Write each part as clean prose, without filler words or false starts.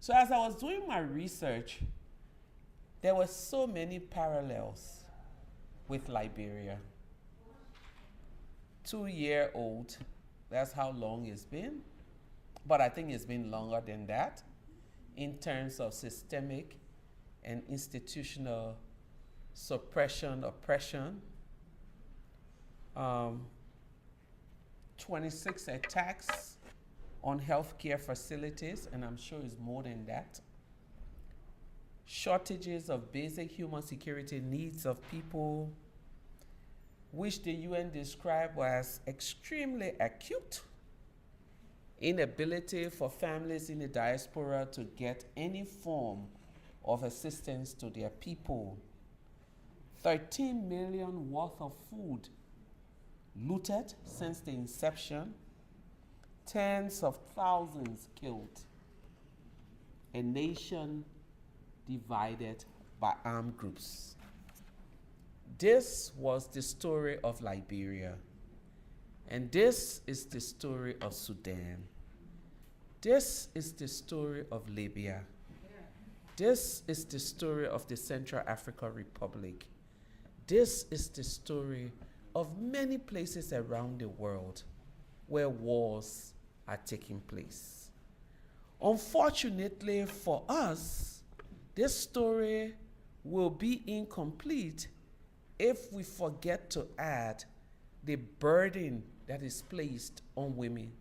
So as I was doing my research, there were so many parallels with Liberia. 2-year-old, that's how long it's been. But I think it's been longer than that in terms of systemic and institutional suppression, oppression. 26 attacks on healthcare facilities, and I'm sure it's more than that. Shortages of basic human security needs of people, which the UN described as extremely acute. Inability for families in the diaspora to get any form of assistance to their people. 13 million worth of food looted since the inception. Tens of thousands killed. A nation divided by armed groups. This was the story of Liberia. And this is the story of Sudan. This is the story of Libya. This is the story of the Central African Republic. This is the story of many places around the world where wars are taking place. Unfortunately for us, this story will be incomplete if we forget to add the burden that is placed on women.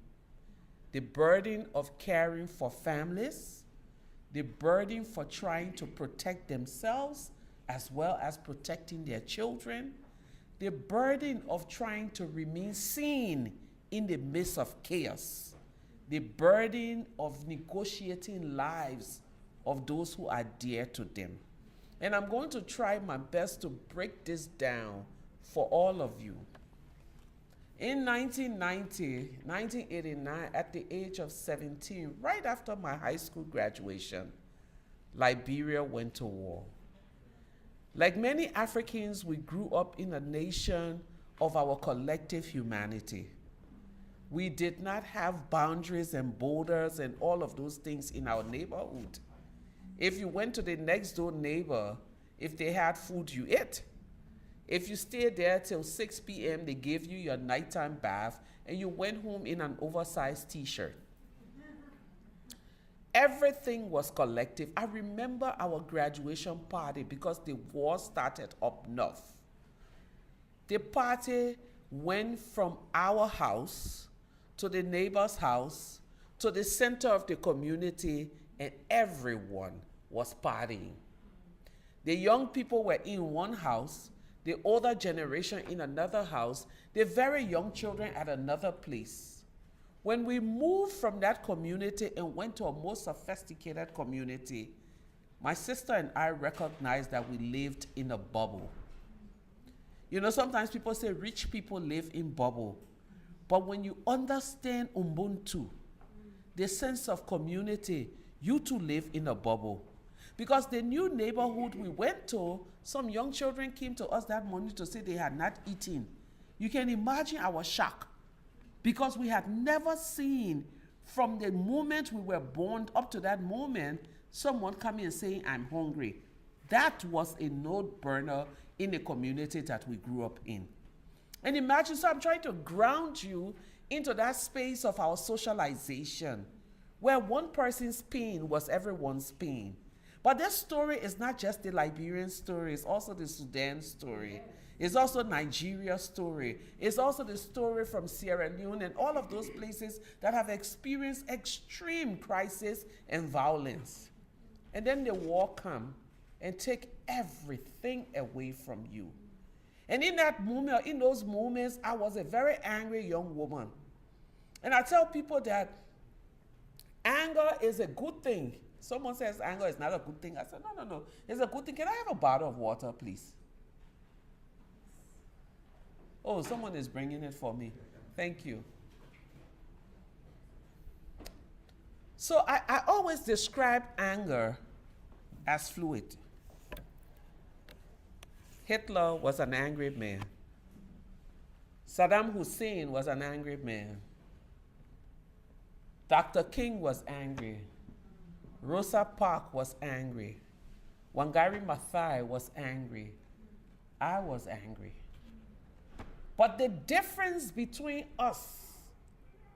The burden of caring for families, the burden for trying to protect themselves as well as protecting their children, the burden of trying to remain seen in the midst of chaos, the burden of negotiating lives of those who are dear to them. And I'm going to try my best to break this down for all of you. In 1989, at the age of 17, right after my high school graduation, Liberia went to war. Like many Africans, we grew up in a nation of our collective humanity. We did not have boundaries and borders and all of those things in our neighborhood. If you went to the next door neighbor, if they had food, you ate. If you stayed there till 6 p.m., they gave you your nighttime bath and you went home in an oversized t-shirt. Everything was collective. I remember our graduation party because the war started up north. The party went from our house to the neighbor's house to the center of the community, and everyone was partying. The young people were in one house, the older generation in another house, the very young children at another place. When we moved from that community and went to a more sophisticated community, my sister and I recognized that we lived in a bubble. You know, sometimes people say rich people live in bubble. But when you understand Ubuntu, the sense of community, you too live in a bubble. Because the new neighborhood we went to, some young children came to us that morning to say they had not eaten. You can imagine our shock. Because we had never seen, from the moment we were born up to that moment, someone coming and saying, I'm hungry. That was a note burner in the community that we grew up in. And imagine, so I'm trying to ground you into that space of our socialization, where one person's pain was everyone's pain. But this story is not just the Liberian story, it's also the Sudan story. It's also Nigeria's story. It's also the story from Sierra Leone and all of those places that have experienced extreme crisis and violence. And then the war comes and take everything away from you. And in that moment, in those moments, I was a very angry young woman. And I tell people that anger is a good thing. Someone says anger is not a good thing. I said, no, it's a good thing. Can I have a bottle of water, please? Oh, someone is bringing it for me. Thank you. So I always describe anger as fluid. Hitler was an angry man. Saddam Hussein was an angry man. Dr. King was angry. Rosa Parks was angry. Wangari Maathai was angry. I was angry. But the difference between us,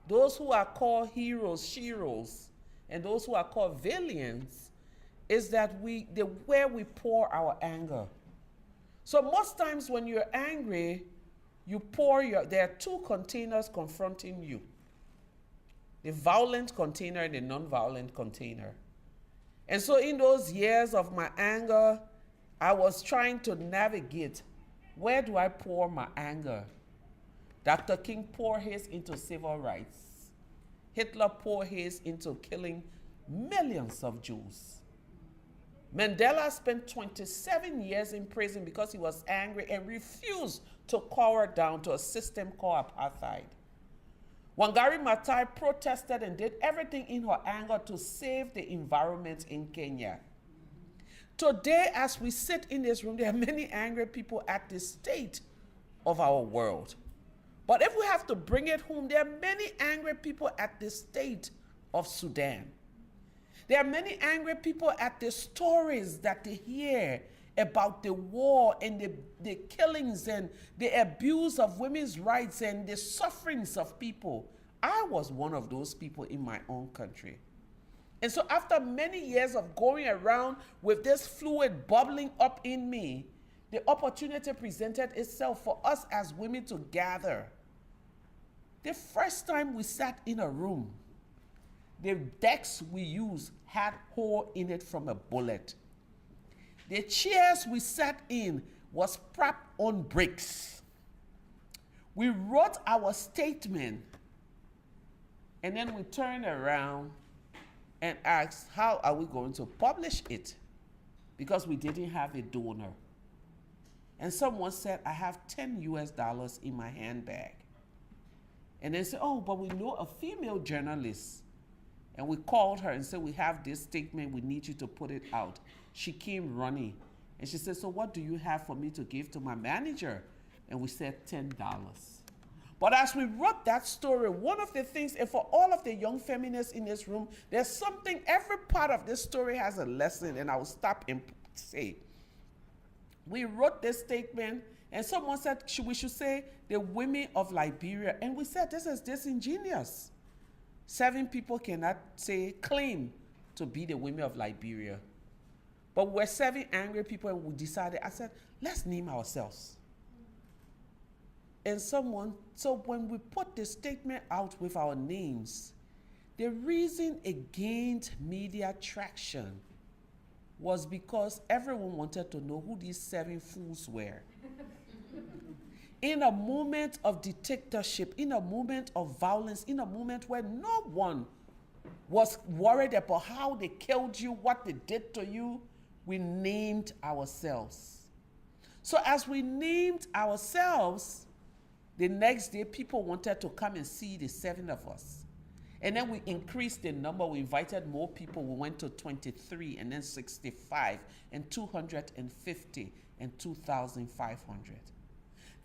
those who are called heroes, sheroes, and those who are called villains, is that where we pour our anger. So most times when you're angry, there are two containers confronting you. The violent container and the non-violent container. And so in those years of my anger, I was trying to navigate, where do I pour my anger? Dr. King poured his into civil rights. Hitler poured his into killing millions of Jews. Mandela spent 27 years in prison because he was angry and refused to cower down to a system called apartheid. Wangari Maathai protested and did everything in her anger to save the environment in Kenya. Today, as we sit in this room, there are many angry people at the state of our world. But if we have to bring it home, there are many angry people at the state of Sudan. There are many angry people at the stories that they hear about the war and the killings and the abuse of women's rights and the sufferings of people. I was one of those people in my own country. And so after many years of going around with this fluid bubbling up in me, the opportunity presented itself for us as women to gather. The first time we sat in a room, the decks we used had hole in it from a bullet. The chairs we sat in was propped on bricks. We wrote our statement, and then we turned around and asked, how are we going to publish it? Because we didn't have a donor. And someone said, I have $10 in my handbag. And they said, oh, but we know a female journalist. And we called her and said, we have this statement, we need you to put it out. She came running. And she said, so what do you have for me to give to my manager? And we said $10. But as we wrote that story, one of the things, and for all of the young feminists in this room, there's something, every part of this story has a lesson, and I will stop and say. We wrote this statement, and someone said we should say the women of Liberia. And we said, this is disingenuous. 7 people cannot claim to be the women of Liberia. But we're 7 angry people, and we decided, I said, let's name ourselves. And so when we put the statement out with our names, the reason it gained media traction was because everyone wanted to know who these 7 fools were. In a moment of dictatorship, in a moment of violence, in a moment where no one was worried about how they killed you, what they did to you, we named ourselves. So as we named ourselves, the next day people wanted to come and see the 7 of us. And then we increased the number, we invited more people, we went to 23 and then 65 and 250 and 2,500.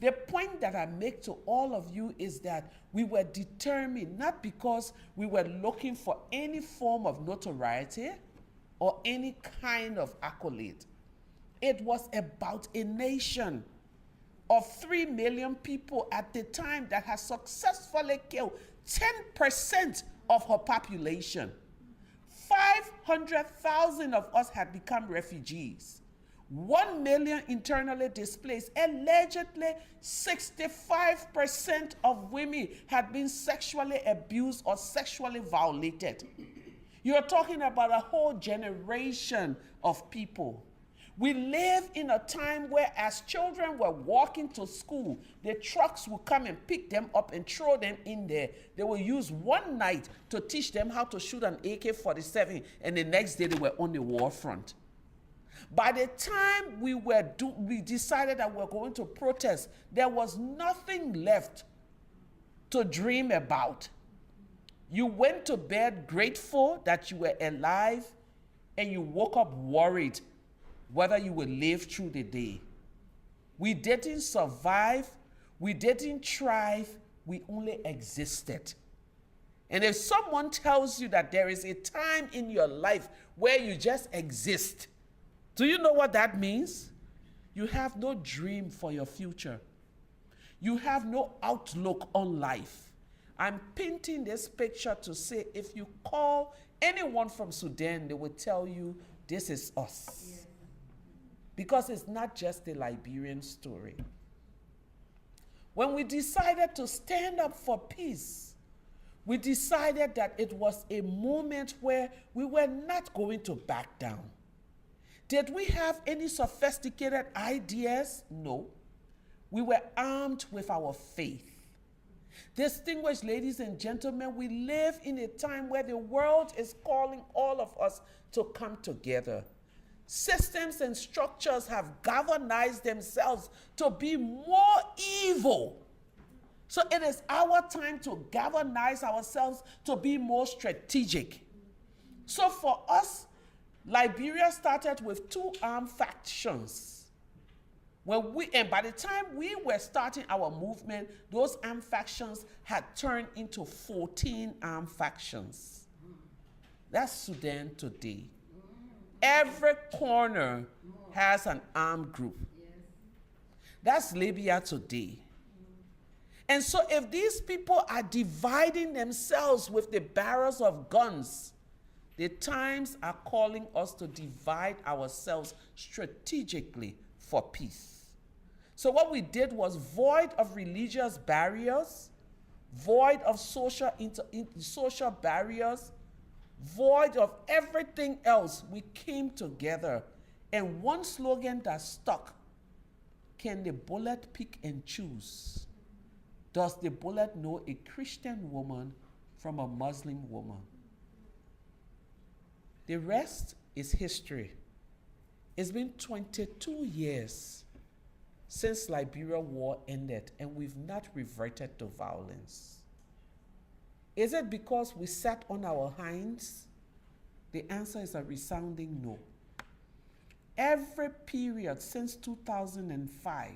The point that I make to all of you is that we were determined, not because we were looking for any form of notoriety or any kind of accolade. It was about a nation of 3 million people at the time that has successfully killed 10% of her population. 500,000 of us had become refugees. 1 million internally displaced. Allegedly, 65% of women had been sexually abused or sexually violated. You're talking about a whole generation of people. We live in a time where as children were walking to school, the trucks would come and pick them up and throw them in there. They will use one night to teach them how to shoot an AK-47, and the next day they were on the war front. By the time we decided that we were going to protest, there was nothing left to dream about. You went to bed grateful that you were alive, and you woke up worried whether you would live through the day. We didn't survive, we didn't thrive, we only existed. And if someone tells you that there is a time in your life where you just exist, do you know what that means? You have no dream for your future. You have no outlook on life. I'm painting this picture to say if you call anyone from Sudan, they will tell you this is us. Yeah. Because it's not just a Liberian story. When we decided to stand up for peace, we decided that it was a moment where we were not going to back down. Did we have any sophisticated ideas? No. We were armed with our faith. Distinguished ladies and gentlemen, we live in a time where the world is calling all of us to come together. Systems and structures have galvanized themselves to be more evil. So it is our time to galvanize ourselves to be more strategic. So for us, Liberia started with 2 armed factions. And by the time we were starting our movement, those armed factions had turned into 14 armed factions. That's Sudan today. Every corner has an armed group. That's Libya today. And so if these people are dividing themselves with the barrels of guns, the times are calling us to divide ourselves strategically for peace. So what we did was void of religious barriers, void of social barriers, void of everything else. We came together. And one slogan that stuck: can the bullet pick and choose? Does the bullet know a Christian woman from a Muslim woman? The rest is history. It's been 22 years since Liberia war ended, and we've not reverted to violence. Is it because we sat on our hinds? The answer is a resounding no. Every period since 2005,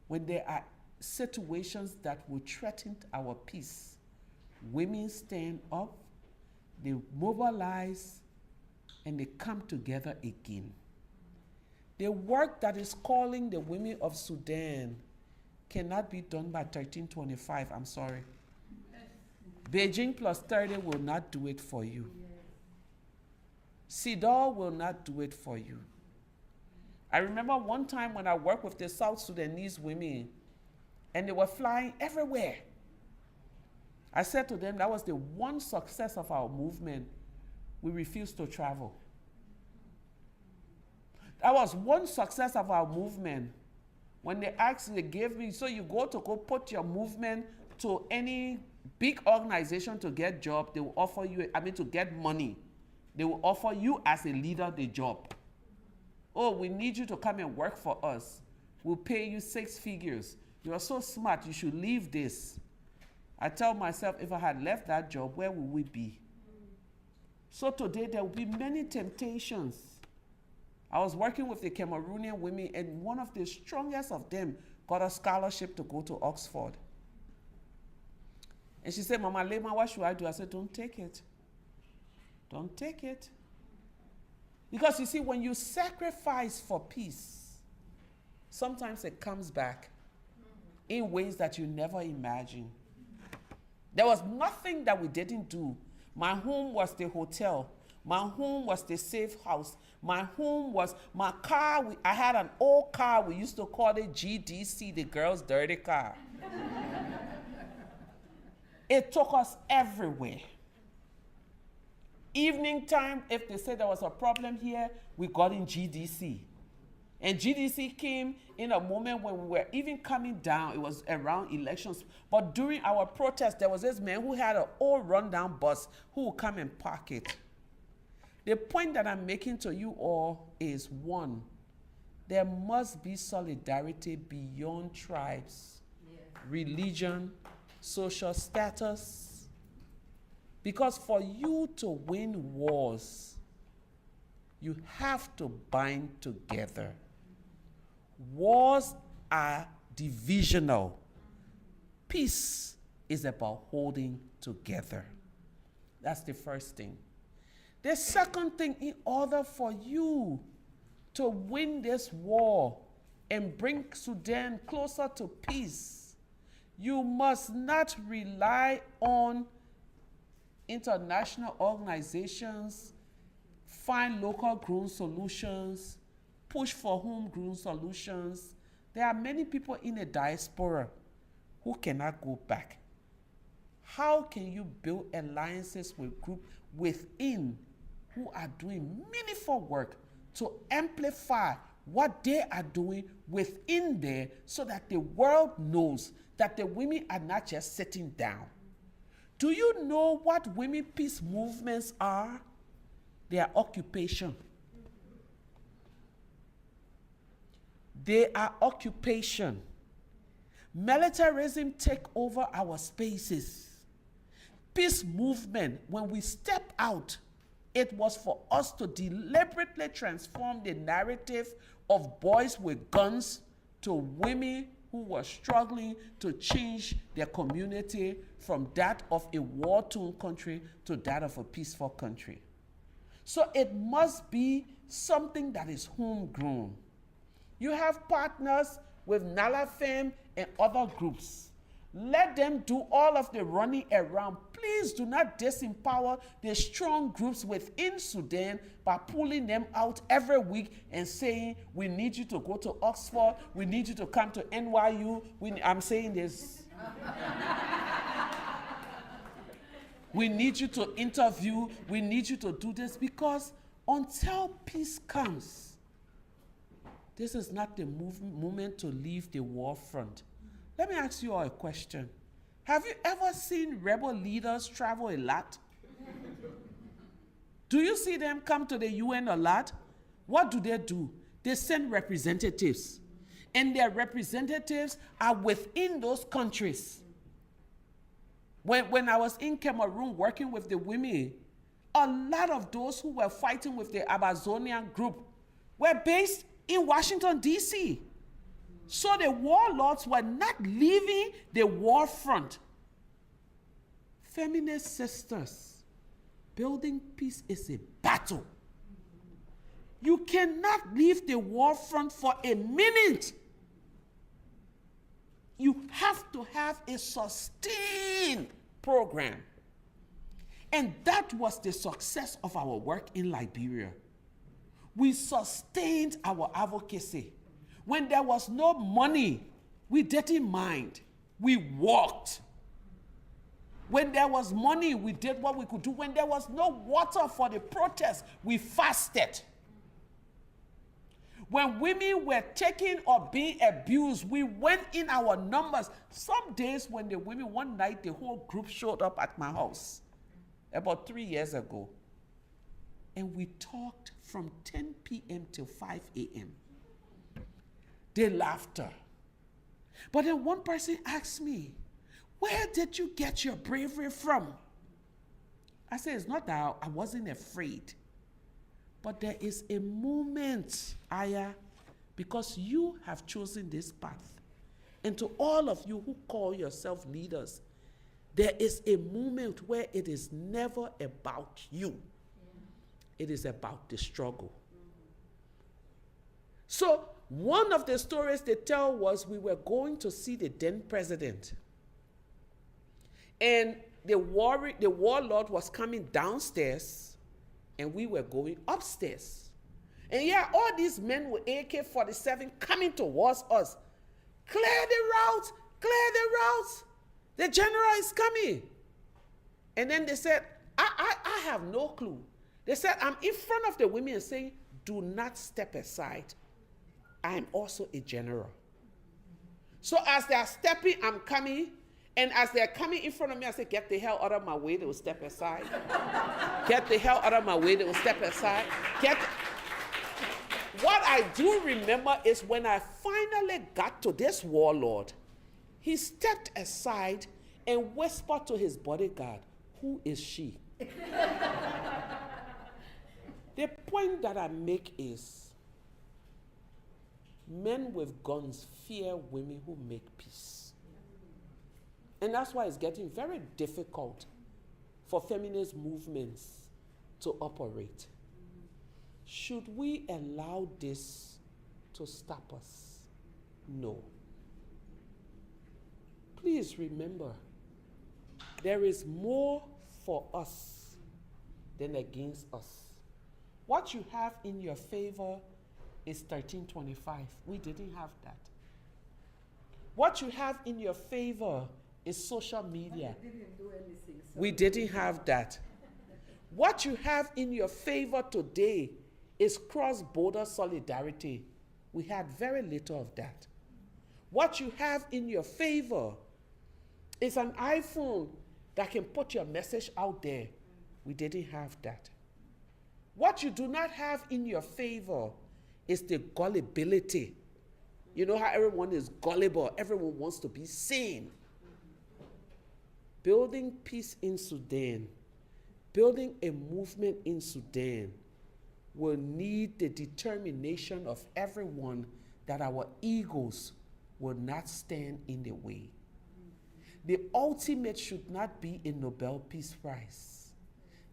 when there are situations that will threaten our peace, women stand up, they mobilize, and they come together again. The work that is calling the women of Sudan cannot be done by 1325, I'm sorry. Beijing plus 30 will not do it for you. CEDAW will not do it for you. I remember one time when I worked with the South Sudanese women, and they were flying everywhere. I said to them, that was the one success of our movement. We refused to travel. That was one success of our movement. When they asked, they gave me, so you go put your movement to any big organization to get job, they will offer you, to get money. They will offer you as a leader the job. Oh, we need you to come and work for us. We'll pay you 6 figures. You are so smart, you should leave this. I tell myself, if I had left that job, where would we be? So today there will be many temptations. I was working with the Cameroonian women, and one of the strongest of them got a scholarship to go to Oxford. And she said, Mama Leymah, what should I do? I said, don't take it. Don't take it. Because you see, when you sacrifice for peace, sometimes it comes back in ways that you never imagined. There was nothing that we didn't do. My home was the hotel. My home was the safe house. My home was my car. I had an old car. We used to call it GDC, the girls' dirty car. It took us everywhere. Evening time, if they said there was a problem here, we got in GDC. And GDC came in a moment when we were even coming down. It was around elections. But during our protest, there was this man who had an old rundown bus who would come and park it. The point that I'm making to you all is, one, there must be solidarity beyond tribes, religion, social status. Because for you to win wars, you have to bind together. Wars are divisional. Peace is about holding together. That's the first thing. The second thing, in order for you to win this war and bring Sudan closer to peace, you must not rely on international organizations, find local grown solutions, push for homegrown solutions. There are many people in the diaspora who cannot go back. How can you build alliances with groups within who are doing meaningful work to amplify what they are doing within there so that the world knows that the women are not just sitting down? Do you know what women peace movements are? They are occupation. They are occupation. Militarism take over our spaces. Peace movement, when we step out, it was for us to deliberately transform the narrative of boys with guns to women who were struggling to change their community from that of a war-torn country to that of a peaceful country. So it must be something that is homegrown. You have partners with NALAFAM and other groups. Let them do all of the running around. Please do not disempower the strong groups within Sudan by pulling them out every week and saying, we need you to go to Oxford, we need you to come to NYU. I'm saying this. We need you to interview, we need you to do this, because until peace comes, this is not the moment to leave the war front. Let me ask you all a question. Have you ever seen rebel leaders travel a lot? Do you see them come to the UN a lot? What do? They send representatives. And their representatives are within those countries. When I was in Cameroon working with the women, a lot of those who were fighting with the Amazonian group were based in Washington, D.C. So the warlords were not leaving the war front. Feminist sisters, building peace is a battle. You cannot leave the war front for a minute. You have to have a sustained program. And that was the success of our work in Liberia. We sustained our advocacy. When there was no money, we didn't mind. We walked. When there was money, we did what we could do. When there was no water for the protest, we fasted. When women were taken or being abused, we went in our numbers. Some days when the women, one night, the whole group showed up at my house about 3 years ago. And we talked from 10 p.m. till 5 a.m. The laughter. But then one person asked me, where did you get your bravery from? I said, it's not that I wasn't afraid. But there is a moment, Aya, because you have chosen this path. And to all of you who call yourself leaders, there is a moment where it is never about you. It is about the struggle. So one of the stories they tell was we were going to see the then president. And the warlord was coming downstairs and we were going upstairs. And yeah, all these men with AK-47 coming towards us. Clear the route, clear the route. The general is coming. And then they said, I have no clue. They said, I'm in front of the women and saying, do not step aside. I am also a general. So as they are stepping, I'm coming. And as they're coming in front of me, I say, get the hell out of my way, they will step aside. Get the hell out of my way, they will step aside. What I do remember is when I finally got to this warlord, he stepped aside and whispered to his bodyguard, who is she? The point that I make is, men with guns fear women who make peace. And that's why it's getting very difficult for feminist movements to operate. Should we allow this to stop us? No. Please remember, there is more for us than against us. What you have in your favor is 1325. We didn't have that. What you have in your favor is social media. We didn't do anything. So We didn't have that. What you have in your favor today is cross-border solidarity. We had very little of that. What you have in your favor is an iPhone that can put your message out there. We didn't have that. What you do not have in your favor is the gullibility. You know how everyone is gullible, everyone wants to be seen. Building peace in Sudan, building a movement in Sudan will need the determination of everyone that our egos will not stand in the way. The ultimate should not be a Nobel Peace Prize.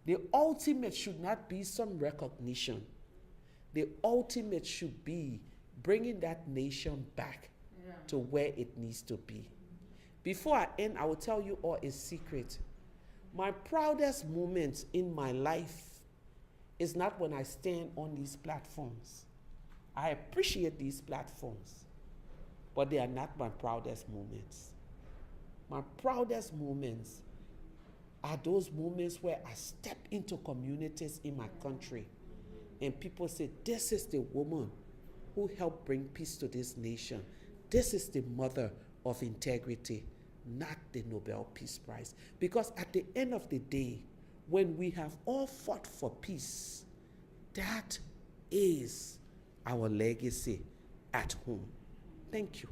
The ultimate should not be some recognition. The ultimate should be bringing that nation back to where it needs to be. Before I end, I will tell you all a secret. My proudest moment in my life is not when I stand on these platforms. I appreciate these platforms, but they are not my proudest moments. My proudest moments are those moments where I step into communities in my country and people say, this is the woman who helped bring peace to this nation. This is the mother of integrity, not the Nobel Peace Prize. Because at the end of the day, when we have all fought for peace, that is our legacy at home. Thank you.